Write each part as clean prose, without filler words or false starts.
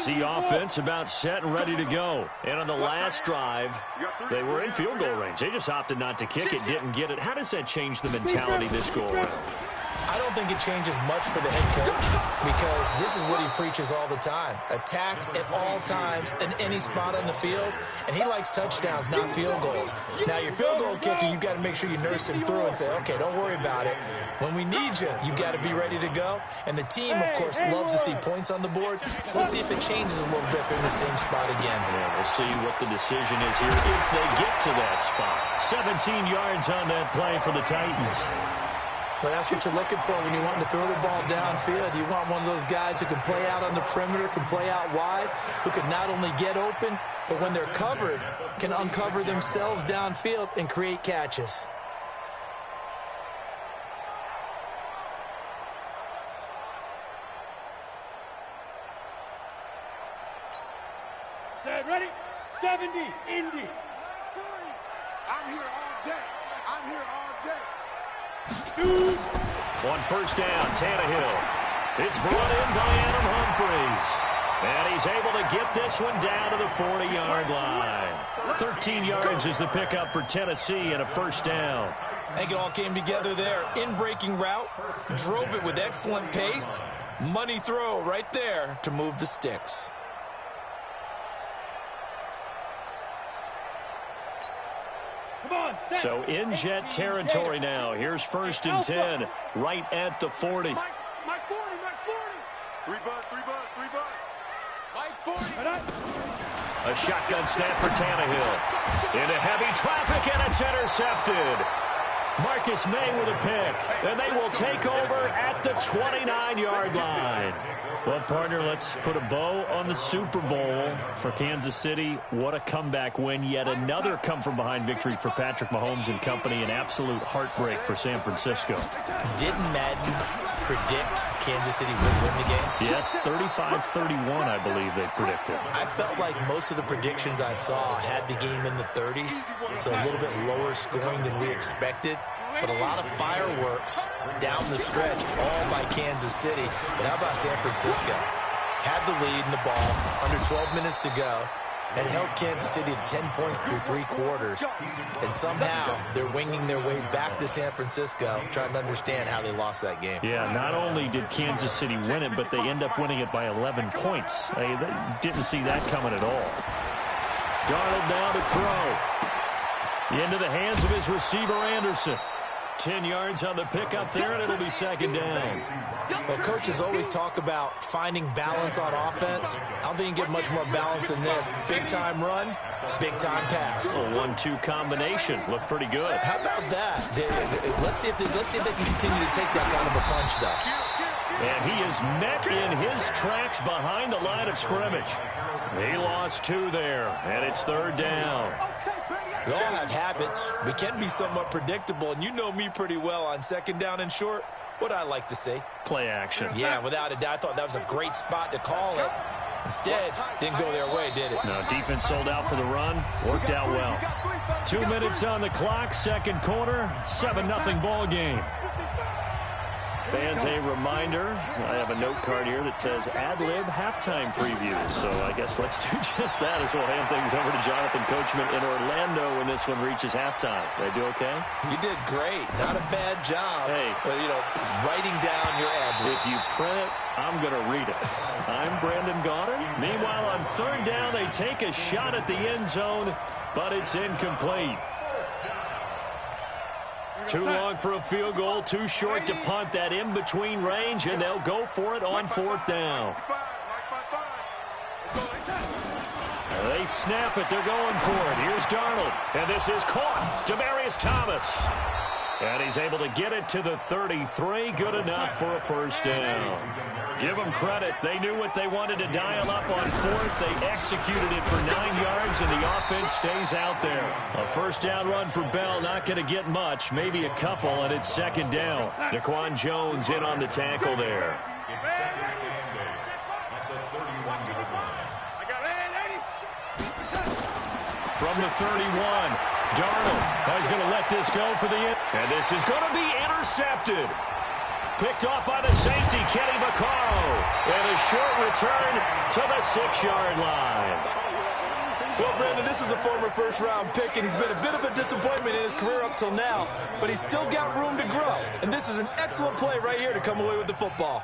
the offense about set and ready to go. And on the last drive, they were in field goal range. They just opted not to kick it, didn't get it. How does that change the mentality this go around? I don't think it changes much for the head coach because this is what he preaches all the time. Attack at all times in any spot on the field, and he likes touchdowns, not field goals. Now, your field goal kicker, you got to make sure you nurse him through and say, okay, don't worry about it. When we need you, you got to be ready to go. And the team, of course, loves to see points on the board, so let's see if it changes a little bit in the same spot again. Yeah, we'll see what the decision is here if they get to that spot. 17 yards on that play for the Titans. But that's what you're looking for when you want to throw the ball downfield. You want one of those guys who can play out on the perimeter, can play out wide, who can not only get open, but when they're covered, can uncover themselves downfield and create catches. Set, ready? 70, Indy. I'm here all day. I'm here all day. On first down, Tannehill. It's brought in by Adam Humphries. And he's able to get this one down to the 40-yard line. 13 yards is the pickup for Tennessee and a first down. I think it all came together there. In-breaking route, drove it with excellent pace. Money throw right there to move the sticks. So in Jet territory now. Here's first and 10, right at the 40. My 40, my 40. 3 bucks. My 40. A shotgun snap for Tannehill. Into heavy traffic, and it's intercepted. Marcus May with a pick, and they will take over at the 29-yard line. Well, partner, let's put a bow on the Super Bowl for Kansas City. What a comeback win. Yet another come-from-behind victory for Patrick Mahomes and company. An absolute heartbreak for San Francisco. Didn't Madden predict Kansas City would win the game? Yes, 35-31, I believe they predicted. I felt like most of the predictions I saw had the game in the 30s, so a little bit lower scoring than we expected. But a lot of fireworks down the stretch, all by Kansas City. But how about San Francisco? Had the lead in the ball, under 12 minutes to go, and held Kansas City to 10 points through 3 quarters. And somehow they're winging their way back to San Francisco, trying to understand how they lost that game. Yeah, not only did Kansas City win it, but they end up winning it by 11 points. They didn't see that coming at all. Darnold now to throw. Into the hands of his receiver, Anderson. 10 yards on the pickup there, and it'll be second down. Well, coaches always talk about finding balance on offense. I don't think you can get much more balance than this. Big-time run, big-time pass. A 1-2 combination. Looked pretty good. How about that? Let's see if they can continue to take that kind of a punch, though. And he is met in his tracks behind the line of scrimmage. He lost 2 there, and it's third down. We all have habits. We can be somewhat predictable, and you know me pretty well on second down and short. What I like to see. Play action. Yeah, without a doubt. I thought that was a great spot to call it. Instead, didn't go their way, did it? No, defense sold out for the run. Worked out well. 2 minutes on the clock, second quarter, 7-0 ball game. Fans, a reminder, I have a note card here that says ad-lib halftime previews. So I guess let's do just that as we'll hand things over to Jonathan Coachman in Orlando when this one reaches halftime. Did I do okay? You did great. Not a bad job. Hey. But, writing down your ad-libs. If you print it, I'm going to read it. I'm Brandon Gaudin. Meanwhile, on third down, they take a shot at the end zone, but it's incomplete. Too long for a field goal, too short to punt. That in-between range, and they'll go for it on fourth down. They snap it. They're going for it. Here's Darnold, and this is caught. Demaryius Thomas. And he's able to get it to the 33. Good enough for a first down. Give them credit. They knew what they wanted to dial up on fourth. They executed it for 9 yards, and the offense stays out there. A first down run for Bell. Not going to get much. Maybe a couple, and it's second down. Daquan Jones in on the tackle there. From the 31, Darnold is going to let this go for the end. And this is going to be intercepted. picked off by the safety, Kenny Vaccaro. And a short return to the 6-yard line. Well, Brandon, this is a former first-round pick, and he's been a bit of a disappointment in his career up till now, but he's still got room to grow. And this is an excellent play right here to come away with the football.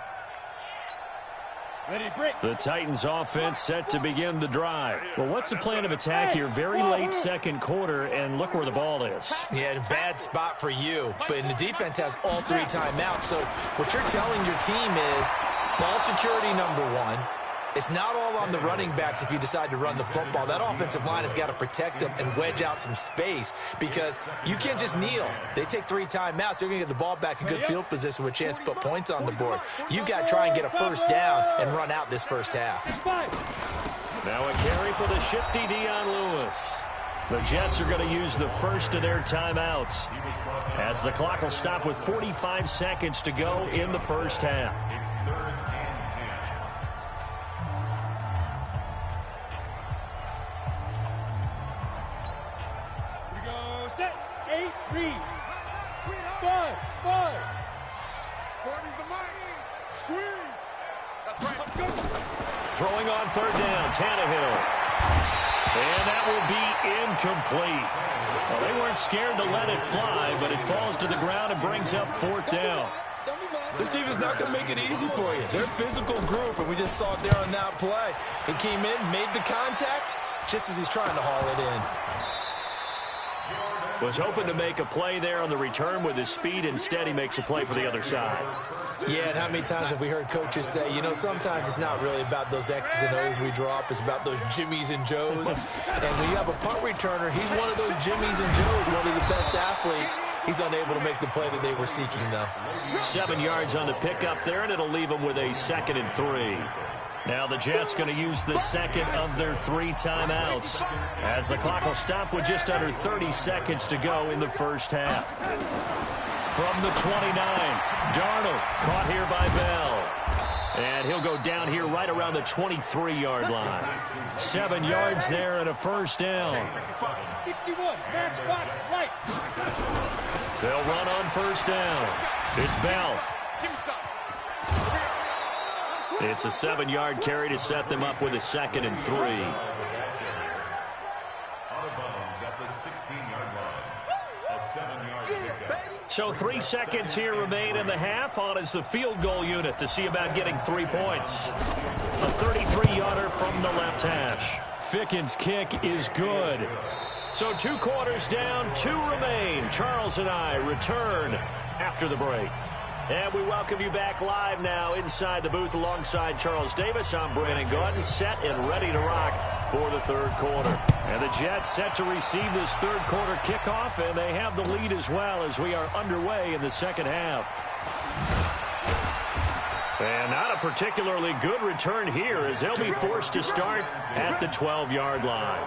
Ready, break. The Titans offense set to begin the drive. Well, what's the plan of attack here? Very late second quarter, and look where the ball is. Yeah, bad spot for you, but the defense has all 3 timeouts. So what you're telling your team is ball security number 1. It's not all on the running backs if you decide to run the football. That offensive line has got to protect them and wedge out some space because you can't just kneel. They take 3 timeouts. They're going to get the ball back in good field position with a chance to put points on the board. You got to try and get a first down and run out this first half. Now a carry for the shifty Dion Lewis. The Jets are going to use the first of their timeouts as the clock will stop with 45 seconds to go in the first half. Throwing on third down, Tannehill. And that will be incomplete. Well, they weren't scared to let it fly, but it falls to the ground and brings up 4th down. This team is not going to make it easy for you. They're a physical group, and we just saw it there on that play. He came in, made the contact, just as he's trying to haul it in. Was hoping to make a play there on the return with his speed. Instead, he makes a play for the other side. Yeah, and how many times have we heard coaches say, you know, sometimes it's not really about those X's and O's we drop. It's about those Jimmies and Joes. And when you have a punt returner, he's one of those Jimmies and Joes, one of the best athletes. He's unable to make the play that they were seeking, though. 7 yards on the pickup there, and it'll leave him with a 2nd and 3. Now the Jets going to use the second of their 3 timeouts as the clock will stop with just under 30 seconds to go in the first half. From the 29, Darnold caught here by Bell. And he'll go down here right around the 23-yard line. 7 yards there and a first down. 61, match box, right. They'll run on first down. It's Bell. It's a 7-yard carry to set them up with a 2nd and 3. So 3 seconds here remain in the half. On is the field goal unit to see about getting 3 points. A 33-yarder from the left hash. Ficken's kick is good. So 2 quarters down, 2 remain. Charles and I return after the break. And we welcome you back live now inside the booth alongside Charles Davis. I'm Brandon Gaudin, set and ready to rock for the 3rd quarter. And the Jets set to receive this 3rd quarter kickoff, and they have the lead as well as we are underway in the 2nd half. And not a particularly good return here as they'll be forced to start at the 12-yard line.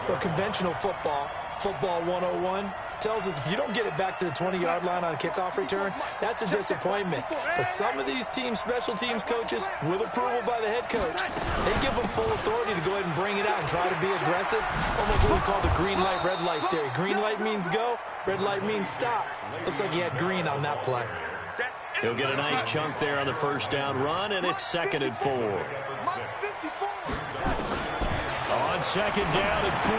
Well, conventional football 101, tells us if you don't get it back to the 20-yard line on a kickoff return, that's a disappointment. But some of these teams, special teams coaches, with approval by the head coach, they give them full authority to go ahead and bring it out and try to be aggressive. Almost what we call the green light, red light theory. Green light means go, red light means stop. Looks like he had green on that play. He'll get a nice chunk there on the first down run, and it's 2nd and 4. On 2nd down and 4,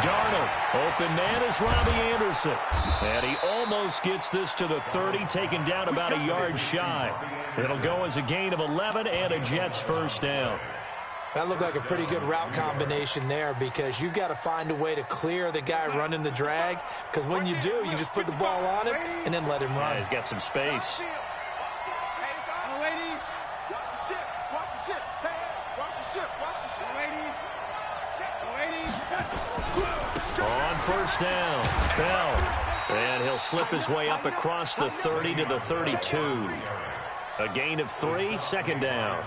Darnold. Open man is Robbie Anderson. And he almost gets this to the 30, taken down about a yard shy. It'll go as a gain of 11 and a Jets first down. That looked like a pretty good route combination there because you've got to find a way to clear the guy running the drag, because when you do, you just put the ball on him and then let him run. Yeah, he's got some space. On first down, Bell. And he'll slip his way up across the 30 to the 32. A gain of 3, 2nd down.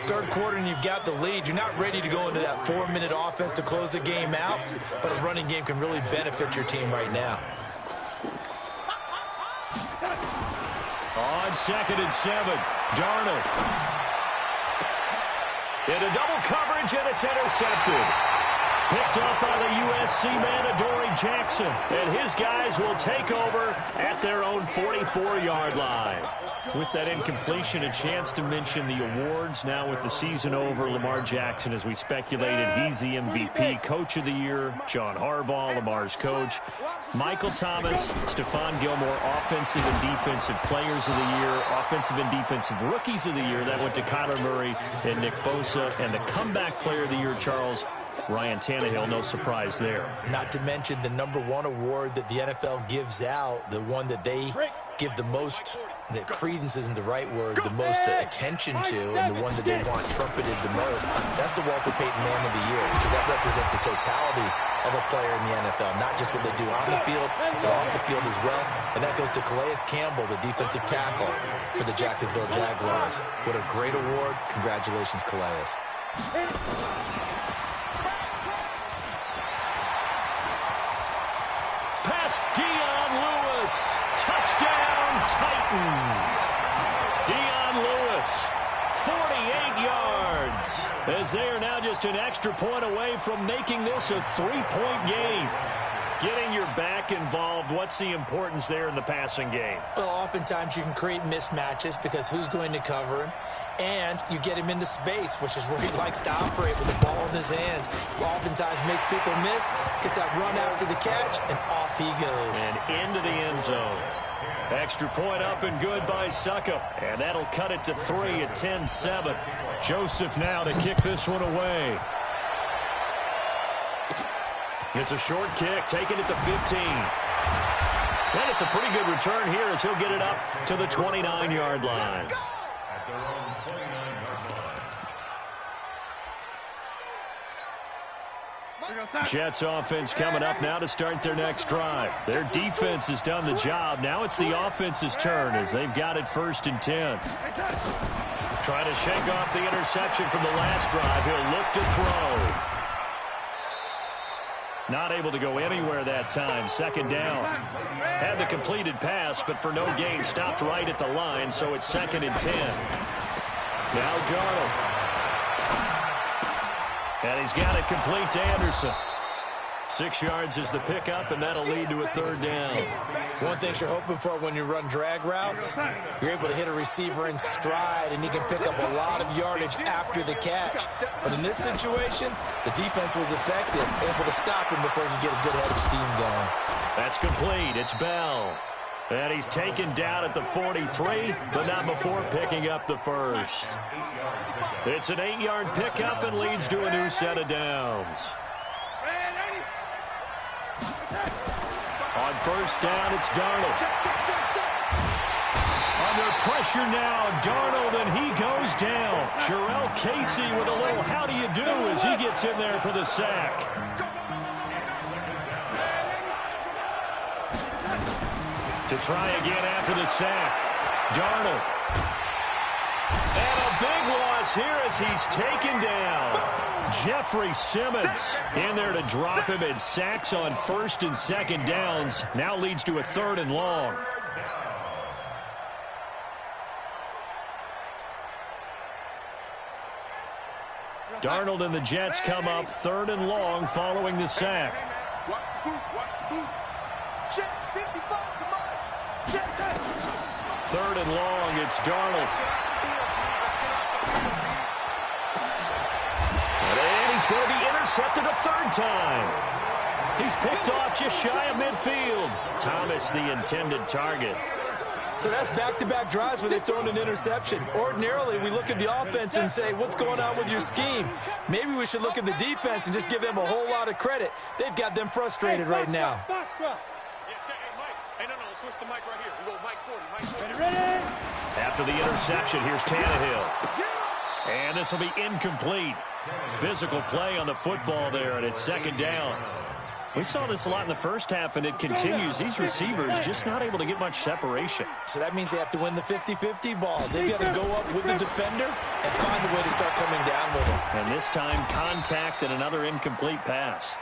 3rd quarter and you've got the lead. You're not ready to go into that 4-minute offense to close the game out, but a running game can really benefit your team right now. On 2nd and 7, Darnold. Into double coverage, and it's intercepted. Picked up by the USC man, Adoree Jackson. And his guys will take over at their own 44-yard line. With that incompletion, a chance to mention the awards. Now with the season over, Lamar Jackson, as we speculated, he's the MVP, Coach of the Year. John Harbaugh, Lamar's coach. Michael Thomas, Stephon Gilmore, Offensive and Defensive Players of the Year. Offensive and Defensive Rookies of the Year. That went to Kyler Murray and Nick Bosa. And the Comeback Player of the Year, Charles, Ryan Tannehill, no surprise there. Not to mention the #1 award that the NFL gives out, the one that they give the most, the credence isn't the right word, the most attention to, and the one that they want trumpeted the most. That's the Walter Payton Man of the Year, because that represents the totality of a player in the NFL, not just what they do on the field, but off the field as well. And that goes to Calais Campbell, the defensive tackle for the Jacksonville Jaguars. What a great award. Congratulations, Calais. Pass Dion Lewis. Touchdown, Titans. Dion Lewis, 48 yards. As they are now just an extra point away from making this a 3-point game. Getting your back involved, what's the importance there in the passing game? Well, oftentimes you can create mismatches because who's going to cover him? And you get him into space, which is where he likes to operate with the ball in his hands. Oftentimes makes people miss, gets that run after the catch, and off he goes. And into the end zone. Extra point up and good by Suckup. And that'll cut it to 3 at 10-7. Joseph now to kick this one away. It's a short kick, taking it to 15. And it's a pretty good return here as he'll get it up to the 29-yard line. Jets offense coming up now to start their next drive. Their defense has done the job. Now it's the offense's turn as they've got it 1st and 10. Trying to shake off the interception from the last drive. He'll look to throw. Not able to go anywhere that time. 2nd down. Had the completed pass, but for no gain, stopped right at the line, so it's 2nd and 10. Now Darnold. And he's got it complete to Anderson. 6 yards is the pickup, and that'll lead to a 3rd down. One thing you're hoping for when you run drag routes, you're able to hit a receiver in stride, and he can pick up a lot of yardage after the catch. But in this situation, the defense was effective, able to stop him before he could get a good head of steam going. That's complete. It's Bell. And he's taken down at the 43, but not before picking up the 1st. It's an 8-yard pickup and leads to a new set of downs. On 1st down, it's Darnold. Under pressure now, Darnold, and he goes down. Jarrell Casey with a little how do you do as he gets in there for the sack. To try again after the sack. Darnold. And a big loss here as he's taken down. Jeffrey Simmons in there to drop him, and sacks on 1st and 2nd downs. Now leads to a 3rd and long. Darnold and the Jets come up 3rd and long following the sack. 3rd and long, it's Darnold. And he's going to be intercepted a 3rd time. He's picked off just shy of midfield. Thomas, the intended target. So that's back-to-back drives where they've thrown an interception. Ordinarily, we look at the offense and say, what's going on with your scheme? Maybe we should look at the defense and just give them a whole lot of credit. They've got them frustrated right now. After the interception, here's Tannehill. And this will be incomplete. Physical play on the football there, and it's 2nd down. We saw this a lot in the first half, and it continues. These receivers just not able to get much separation. So that means they have to win the 50-50 balls. They've got to go up with the defender and find a way to start coming down with him. And this time, contact and another incomplete pass.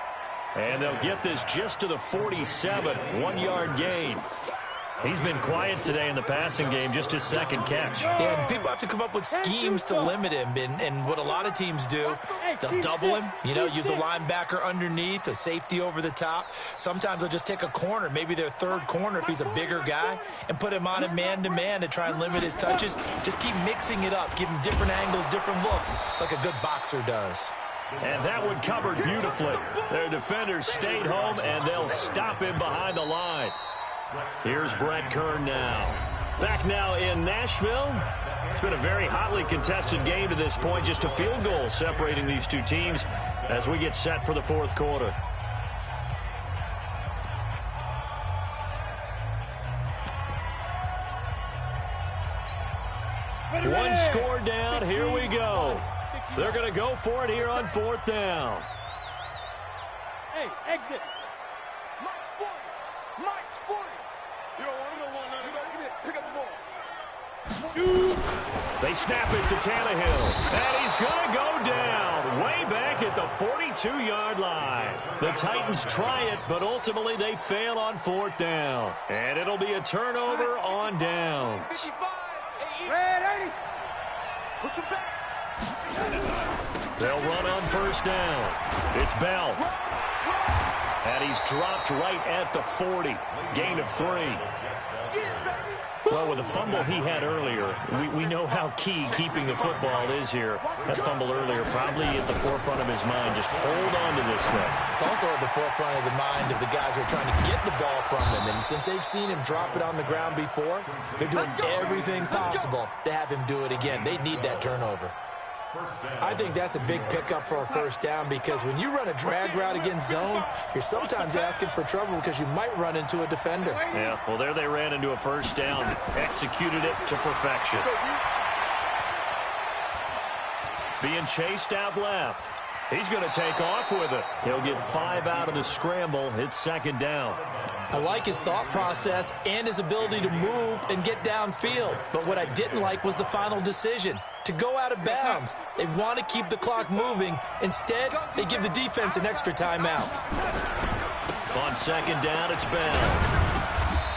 And they'll get this just to the 47, 1-yard gain. He's been quiet today in the passing game, just his second catch. Yeah, and people have to come up with schemes to limit him. And what a lot of teams do, they'll double him, use a linebacker underneath, a safety over the top. Sometimes they'll just take a corner, maybe their third corner if he's a bigger guy, and put him on a man-to-man to try and limit his touches. Just keep mixing it up, give him different angles, different looks, like a good boxer does. And that one covered beautifully. Their defenders stayed home, and they'll stop him behind the line. Here's Brett Kern now. Back now in Nashville. It's been a very hotly contested game to this point. Just a field goal separating these two teams as we get set for the fourth quarter. One score down. Here we go. They're going to go for it here on fourth down. Hey, exit. Mike's 40. Mike's 40. You don't want none. You got to get it. Pick up the ball. Shoot. They snap it to Tannehill. And he's going to go down way back at the 42-yard line. The Titans try it, but ultimately they fail on fourth down. And it'll be a turnover on downs. Red 80. Push him back. They'll run on first down. It's Bell. And he's dropped right at the 40. Gain of 3. Well, with the fumble he had earlier, we know how key keeping the football is here. That fumble earlier probably at the forefront of his mind. Just hold on to this thing. It's also at the forefront of the mind of the guys who are trying to get the ball from him. And since they've seen him drop it on the ground before, they're doing everything possible to have him do it again. They need that turnover. I think that's a big pickup for a first down because when you run a drag route against zone, you're sometimes asking for trouble because you might run into a defender. Yeah, well, there they ran into a first down, executed it to perfection. Being chased out left. He's going to take off with it. He'll get 5 out of the scramble. It's second down. I like his thought process and his ability to move and get downfield. But what I didn't like was the final decision, to go out of bounds. They want to keep the clock moving. Instead, they give the defense an extra timeout. On second down, it's Bell.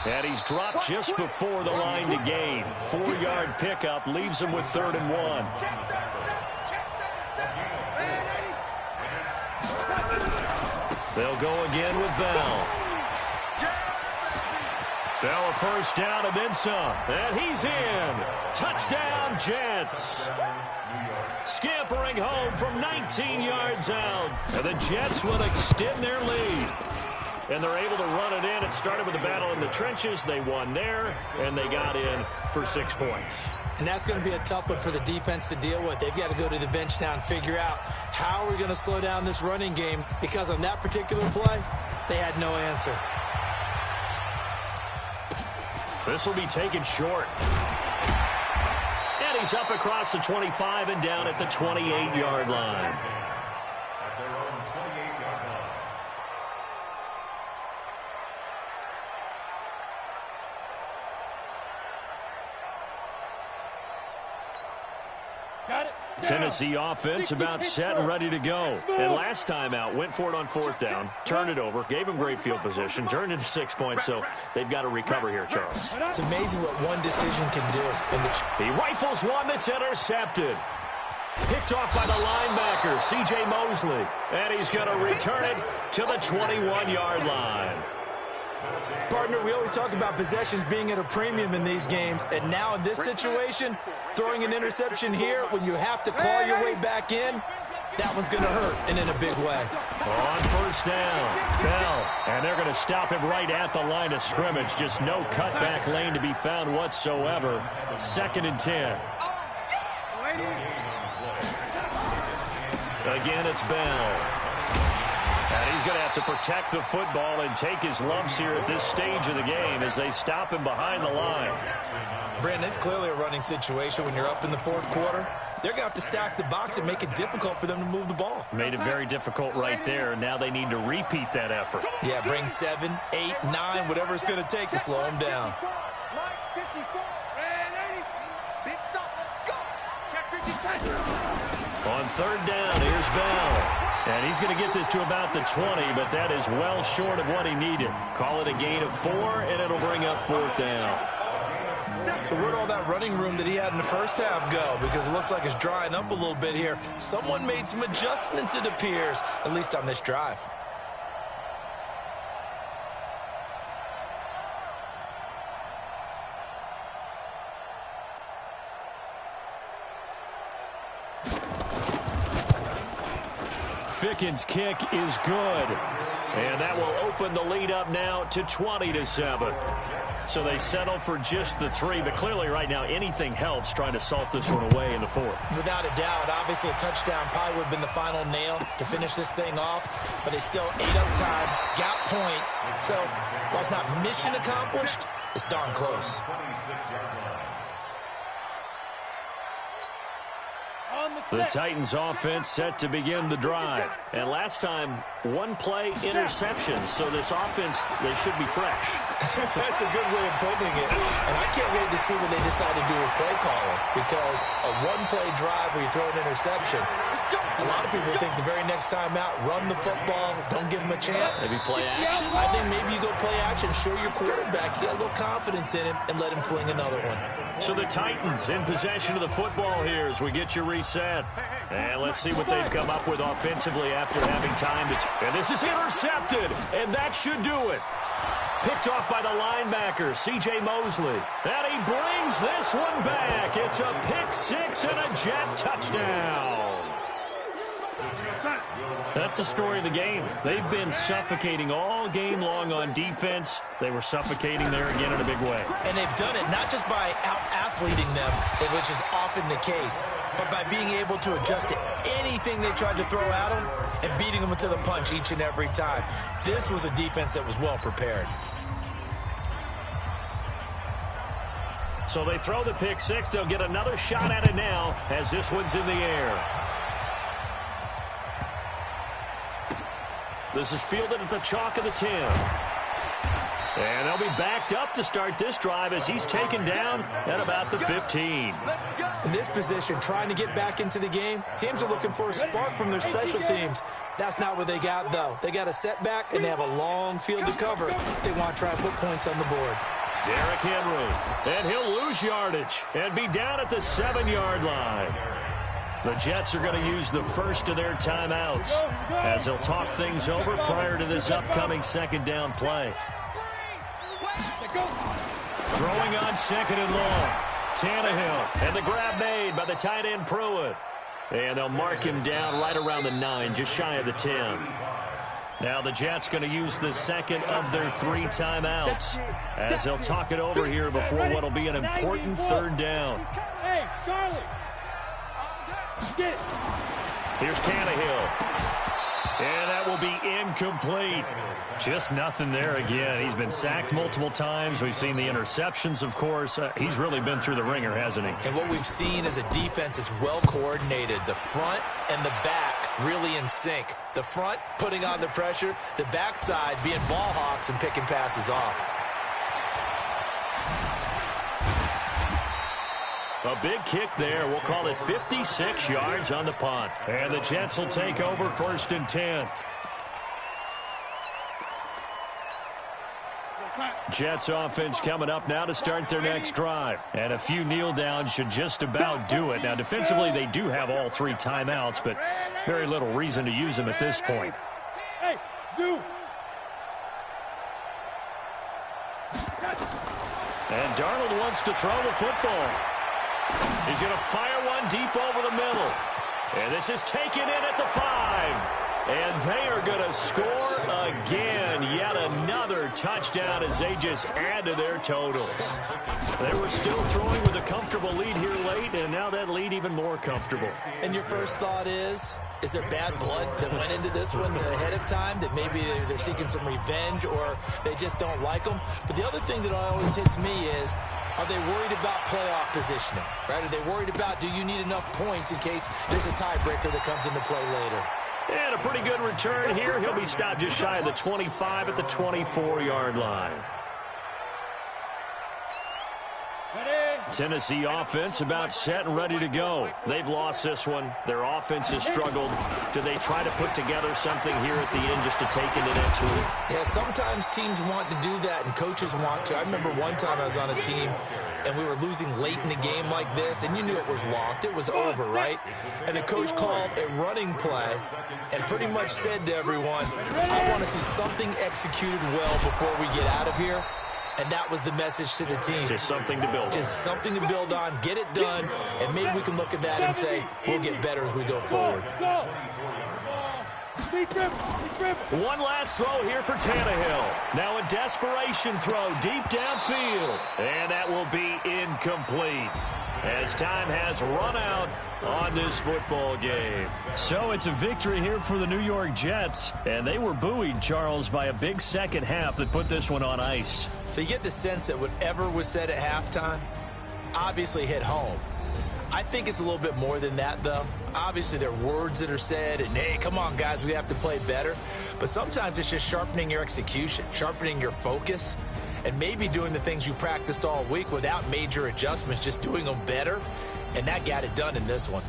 And he's dropped just before the line to gain. 4-yard pickup leaves him with 3rd and 1. They'll go again with Bell. Bell a first down and then some. And he's in. Touchdown, Jets. Scampering home from 19 yards out. And the Jets will extend their lead. And they're able to run it in. It started with a battle in the trenches. They won there, and they got in for 6 points. And that's going to be a tough one for the defense to deal with. They've got to go to the bench now and figure out how we're going to slow down this running game, because on that particular play, they had no answer. This will be taken short. And he's up across the 25 and down at the 28-yard line. Tennessee offense about set and ready to go. And last time out, went for it on fourth down, turned it over, gave him great field position, turned into 6 points, so they've got to recover here, Charles. It's amazing what one decision can do. He rifles one that's intercepted. Picked off by the linebacker, C.J. Mosley. And he's going to return it to the 21-yard line. Partner, we always talk about possessions being at a premium in these games, and now in this situation, throwing an interception here when you have to claw your way back in, that one's going to hurt, and in a big way. On first down, Bell, and they're going to stop him right at the line of scrimmage. Just no cutback lane to be found whatsoever. 2nd and 10. Again, it's Bell. And he's going to have to protect the football and take his lumps here at this stage of the game as they stop him behind the line. Brandon, it's clearly a running situation when you're up in the fourth quarter. They're going to have to stack the box and make it difficult for them to move the ball. Made it very difficult right there. Now they need to repeat that effort. Yeah, bring 7, 8, 9, whatever it's going to take to slow them down. Big stop, let's go. Check 50. On third down, here's Bell. And he's going to get this to about the 20, but that is well short of what he needed. Call it a gain of 4, and it'll bring up 4th down. So where'd all that running room that he had in the first half go? Because it looks like it's drying up a little bit here. Someone made some adjustments, it appears, at least on this drive. Ficken's kick is good. And that will open the lead up now to 20-7. So they settle for just the 3, but clearly right now anything helps trying to salt this one away in the 4th. Without a doubt, obviously a touchdown probably would have been the final nail to finish this thing off, but they still ate up time, got points. So while it's not mission accomplished, it's darn close. The Titans offense set to begin the drive. And last time, 1-play interceptions. So this offense, they should be fresh. That's a good way of putting it. And I can't wait to see what they decide to do with play calling. Because a 1-play drive where you throw an interception, a lot of people think the very next time out, run the football, don't give them a chance. Maybe play action. I think maybe you go play action, show your quarterback, get a little confidence in him, and let him fling another one. So the Titans in possession of the football here as we get you reset. And let's see what they've come up with offensively after having time to... And this is intercepted, and that should do it. Picked off by the linebacker, C.J. Mosley. And he brings this one back. It's a pick 6 and a Jet touchdown. That's the story of the game. They've been suffocating all game long on defense. They were suffocating there again in a big way. And they've done it not just by out-athleting them, which is often the case, but by being able to adjust to anything they tried to throw at them and beating them to the punch each and every time. This was a defense that was well prepared. So they throw the pick 6. They'll get another shot at it now as this one's in the air. This is fielded at the chalk of the 10. And they'll be backed up to start this drive as he's taken down at about the 15. In this position, trying to get back into the game, teams are looking for a spark from their special teams. That's not what they got, though. They got a setback, and they have a long field to cover. They want to try and put points on the board. Derrick Henry, and he'll lose yardage and be down at the 7-yard line. The Jets are going to use the first of their timeouts as they'll talk things over prior to this upcoming second down play. Throwing on 2nd and long. Tannehill, and the grab made by the tight end Pruitt. And they'll mark him down right around the 9, just shy of the 10. Now the Jets going to use the second of their 3 timeouts as they'll talk it over here before what will be an important 3rd down. Hey, Charlie. Here's Tannehill. And that will be incomplete. Just nothing there again. He's been sacked multiple times. We've seen the interceptions, of course. He's really been through the ringer, hasn't he? And what we've seen is a defense that's well coordinated. The front and the back really in sync. The front putting on the pressure. The backside being ball hawks and picking passes off. A big kick there. We'll call it 56 yards on the punt. And the Jets will take over 1st and 10. Jets offense coming up now to start their next drive. And a few kneel downs should just about do it. Now, defensively, they do have all 3 timeouts, but very little reason to use them at this point. Hey, Zoo. And Darnold wants to throw the football. He's going to fire one deep over the middle. And this is taken in at the 5. And they are going to score again. Yet another touchdown as they just add to their totals. They were still throwing with a comfortable lead here late, and now that lead even more comfortable. And your first thought is there bad blood that went into this one ahead of time, that maybe they're seeking some revenge or they just don't like them? But the other thing that always hits me is, are they worried about playoff positioning? Right? Are they worried about, do you need enough points in case there's a tiebreaker that comes into play later? And a pretty good return here. He'll be stopped just shy of the 25 at the 24-yard line. Tennessee offense about set and ready to go. They've lost this one. Their offense has struggled. Do they try to put together something here at the end just to take into next week? Yeah, sometimes teams want to do that and coaches want to. I remember one time I was on a team and we were losing late in the game like this, and you knew it was lost. It was over, right? And the coach called a running play and pretty much said to everyone, I want to see something executed well before we get out of here. And that was the message to the team. Just something to build on. Just something to build on, get it done, and maybe we can look at that and say, we'll get better as we go forward. One last throw here for Tannehill. Now a desperation throw deep downfield. And that will be incomplete, as time has run out on this football game. So it's a victory here for the New York Jets. And they were buoyed, Charles, by a big second half that put this one on ice. So you get the sense that whatever was said at halftime obviously hit home. I think it's a little bit more than that, though. Obviously, there are words that are said, and, hey, come on, guys, we have to play better. But sometimes it's just sharpening your execution, sharpening your focus, and maybe doing the things you practiced all week without major adjustments, just doing them better. And that got it done in this one.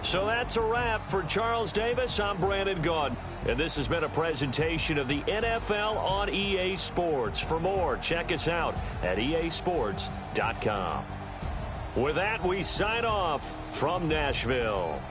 So that's a wrap for Charles Davis. I'm Brandon Gaudin, and this has been a presentation of the NFL on EA Sports. For more, check us out at easports.com. With that, we sign off from Nashville.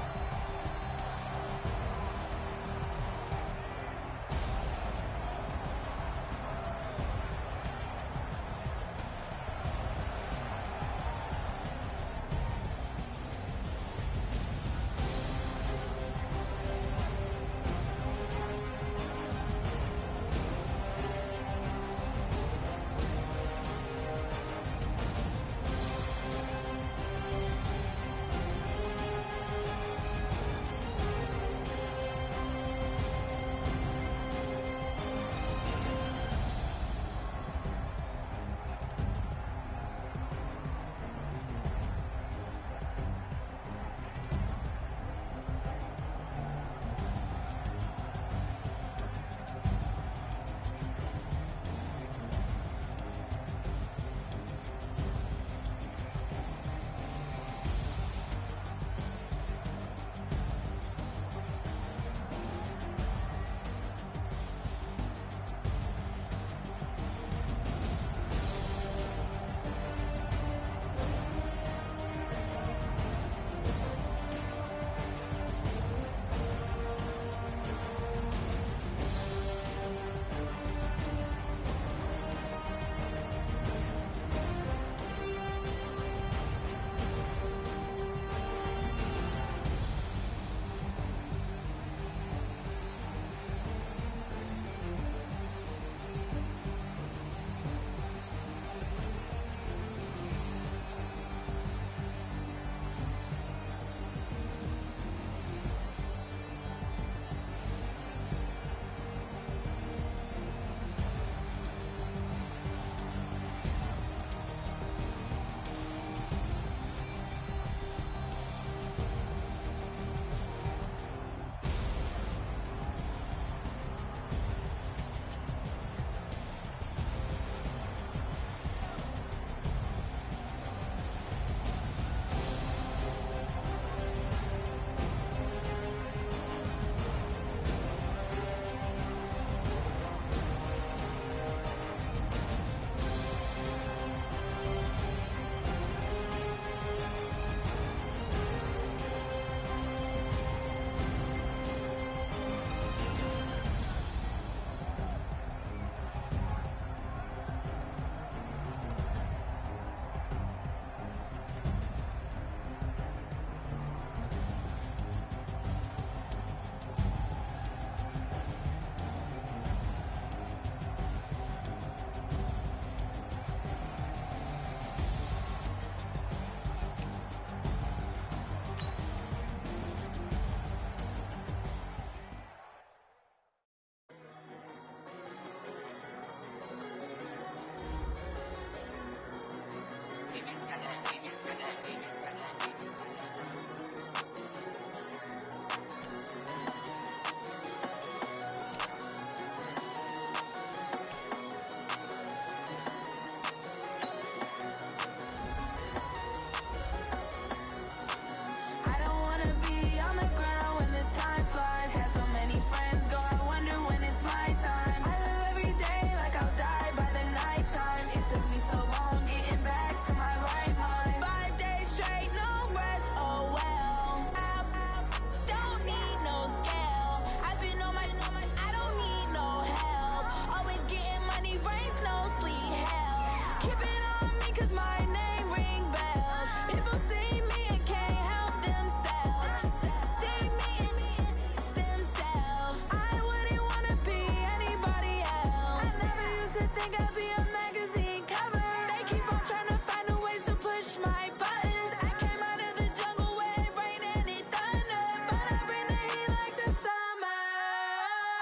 think I'll be a magazine cover. They keep on trying to find a ways to push my buttons. I came out of the jungle where it rain and it thunder, but I bring the heat like the summer.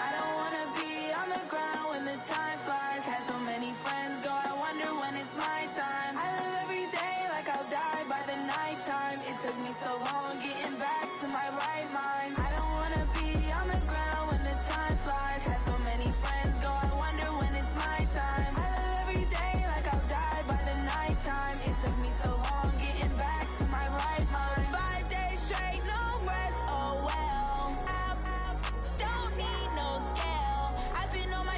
I don't wanna be on the ground when the time flies. Had so many friends go, I wonder when it's my time. I live every day like I'll die by the nighttime. It took me so long getting back to my right mind. I don't wanna be on the ground when the time flies. Had so many friends go, I wonder when it's my time. I live every day like I'll die by the nighttime. It took me so long getting back to my right mind. 5 days straight, no rest, oh well. I don't need no scale. I've been on my,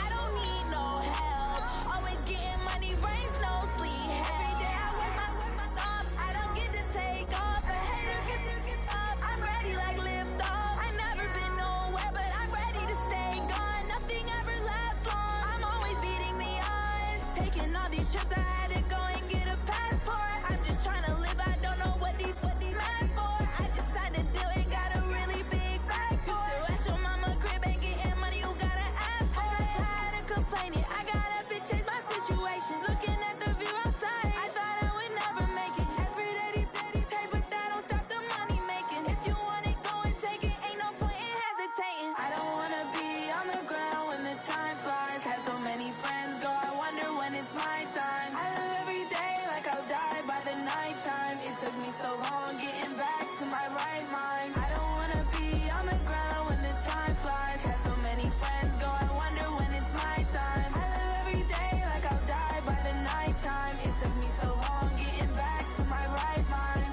I don't need no help. Always getting money, rain, snow, sleet, every day I work my thumb. I don't get to take off. A hater get up. I'm ready like lift off. I never been nowhere, but I'm ready to stay gone. Nothing ever lasts long. I'm always beating the odds. Taking all these trips, I had to go and get a passport. I'm just trying to live. I don't know what these mad for. I just signed a deal and got a really big bag for it. Still at your mama crib and getting money, you gotta ask for it. I got tired of complaining. I got up and changed my situation. Looking at the view outside, I thought I would never make it. Every day they take, but that don't stop the money making. If you want it, go and take it. Ain't no point in hesitating. I don't wanna be on the ground when the time flies. Had so many friends go, I wonder when it's my time. I live every day like I'll die by the nighttime. It took me so long getting back to my right mind. I don't wanna be on the ground when the time flies. Had so many friends go, I wonder when it's my time. I live every day like I'll die by the nighttime. It took me so long getting back to my right mind.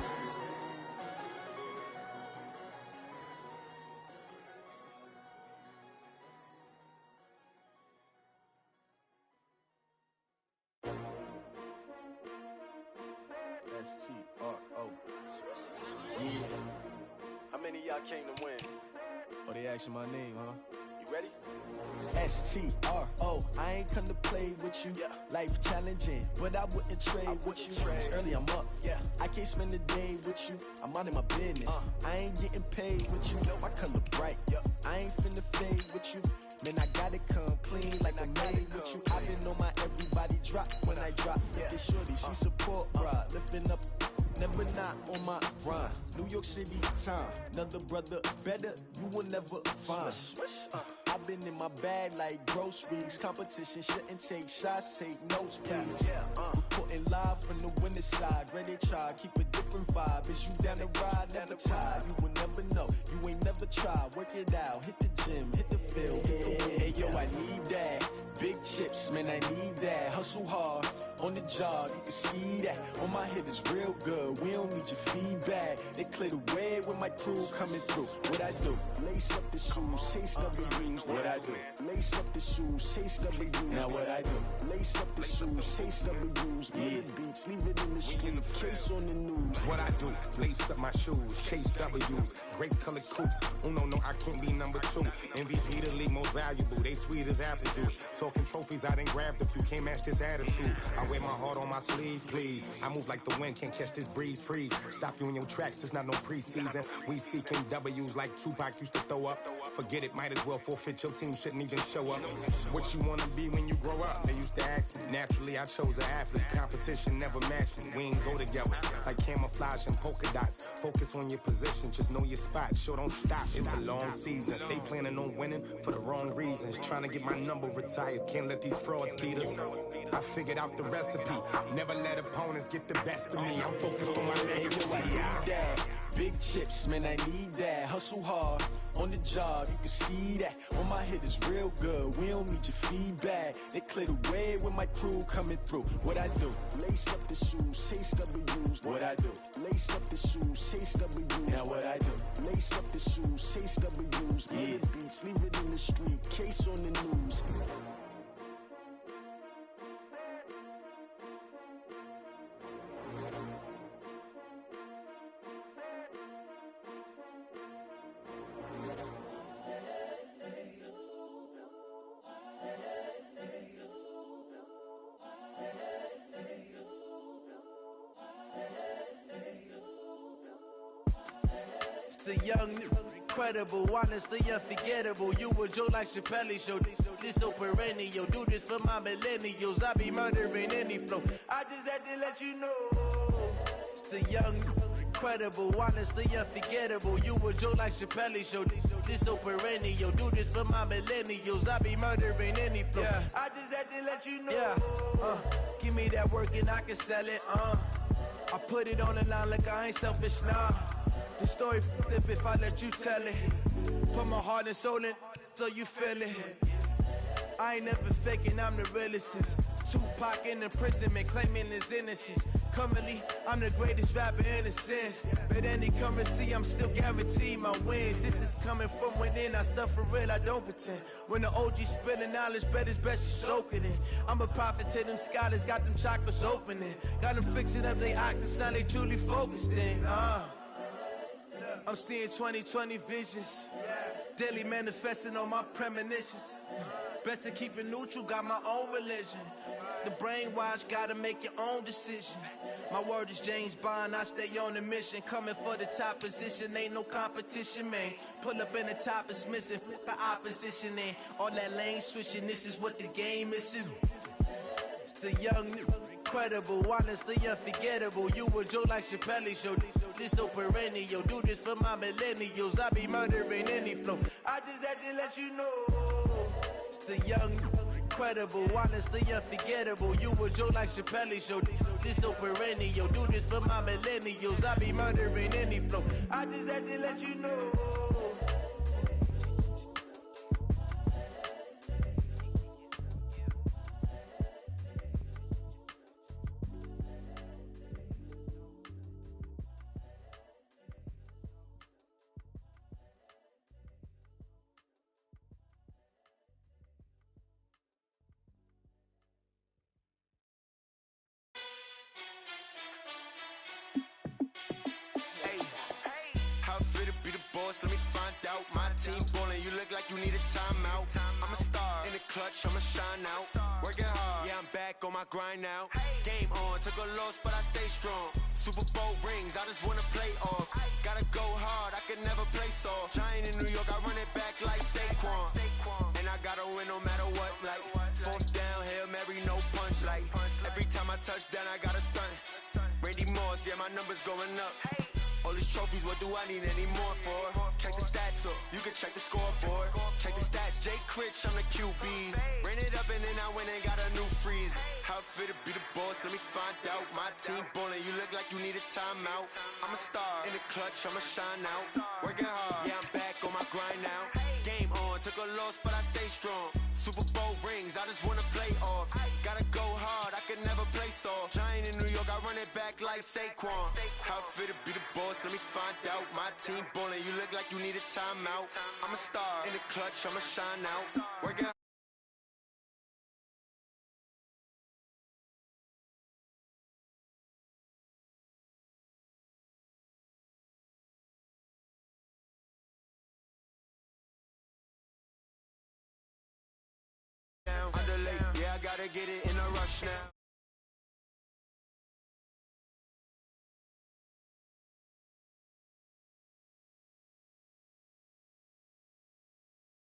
S-T-R-O. Yeah. How many of y'all came to win? Oh, they asking my name, huh? You ready? S-T-R-O. I ain't come to play with you. Yeah. Life challenging, but I wouldn't trade with you. It's early, I'm up. Yeah. I can't spend the day with you. I'm out in my business. I ain't getting paid with you. My color bright. I ain't finna fade with you. Man, I gotta come clean like I made with you. I've been on my everybody drop when I drop. Look at shorty, she support, bruh. Lifting up, never not on my grind. New York City time, another brother better, you will never find. I've been in my bag like groceries. Competition shouldn't take shots, take notes, please. Reporting live from the winning side. Ready to try, keep a different vibe. Is you down the ride, never tired. You will never know, you ain't never tried. Work it out, hit the gym, hit the field. Hey yo, I need that. Big chips, man, I need that. Hustle hard, on the job, you can see that. On my head is real good, we don't need your feedback. They clear the way with my crew coming through. What I do? Lace up the shoes, chase W's. What I do? Lace up the shoes, chase W's. Now what I do? Lace up the shoes, chase W's. Mid beats, leave it in the street, case on the news. What I do, lace up my shoes, chase W's, great colored coops. Oh no, I can't be number 2. MVP the league most valuable, they sweet as apple juice. Talking trophies, I done grabbed a few, can't match this attitude. I wear my heart on my sleeve, please. I move like the wind, can't catch this breeze, freeze. Stop you in your tracks, it's not no preseason. We seeking W's like Tupac used to throw up. Forget it, might as well forfeit, your team shouldn't even show up. What you wanna be when you grow up? They used to ask me. Naturally, I chose an athlete. Competition never matched me. We ain't go together like camouflage and polka dots. Focus on your position, just know your spot. Sure, don't stop, it's a long season. They planning on winning for the wrong reasons. Trying to get my number retired, can't let these frauds beat us. I figured out the recipe. Never let opponents get the best of me. I'm focused on my legacy. I need that. Big chips, man, I need that. Hustle hard, on the job, you can see that. On my head is real good, we don't need your feedback. They clear the way with my crew coming through. What I do? Lace up the shoes, chase W's. What I do? Lace up the shoes, chase W's. Now what I do? Lace up the shoes, chase W's. Mid beats, leave it in the street, case on the news. The young incredible, honestly unforgettable. You a Joe like Chappelle show. This so perennial. Do this for my millennials. I be murdering any flow. I just had to let you know. It's the young, incredible, honestly unforgettable. You a Joe like Chappelle show. This so perennial. Do this for my millennials. I be murdering any flow. Yeah. I just had to let you know. Yeah. Give me that work and I can sell it. I put it on the line like I ain't selfish, nah. The story flip if I let you tell it. Put my heart and soul in so you feel it. I ain't never faking, I'm the realest since Tupac in imprisonment, claiming his innocence. Currently, I'm the greatest rapper in a sense. But any currency, I'm still guaranteed my wins. This is coming from within, I stuff for real, I don't pretend. When the OG spilling knowledge, bet it's best you soak it in. I'm a prophet to them scholars, got them chakras opening. Got them fixing up they octaves, now they truly focused in. I'm seeing 2020 visions. Daily manifesting on my premonitions. Best to keep it neutral, got my own religion. The brainwash, gotta make your own decision. My word is James Bond, I stay on the mission. Coming for the top position, ain't no competition, man. Pull up in the top, it's missing, the opposition ain't. All that lane switching, this is what the game missing. It's the young, incredible, honestly unforgettable. You a Joe like Chappelle show. This so perennial. Do this for my millennials. I be murdering any flow. I just had to let you know. It's the young, incredible, honestly unforgettable. You a Joe like Chappelle show. This so perennial. Do this for my millennials. I be murdering any flow. I just had to let you know. Let me find out. My team ballin', you look like you need a timeout. I'm a star in the clutch, I'ma shine out. Working hard, yeah, I'm back on my grind now. Game on, took a loss, but I stay strong. Super Bowl rings, I just wanna play off. Gotta go hard, I can never play soft. Giant in New York, I run it back like Saquon. And I gotta win no matter what, like fourth down, Hail Mary, no punch. Like every time I touch down, I gotta stunt. Randy Moss, yeah, my numbers going up. All these trophies, what do I need any more for? Check the stats up, you can check the scoreboard. Check the stats, Jake Critch, I'm the QB. Ran it up and then I went and got a new freeze. How it fit to be the boss, let me find out. My team ballin', you look like you need a timeout. I'm a star in the clutch, I'ma shine out. Working hard, yeah, I'm back on my grind now. Game on, took a loss, but I stay strong. Super Bowl rings, I just wanna play off. Gotta go hard, I can never play soft. Giant in New York, I run it back like Saquon. How it fit to be the boss, let me find out. My team ballin', you look like you need a timeout. I'm a star in the clutch, I'ma shine out. Working down, underlay, yeah, I gotta get it in a rush now.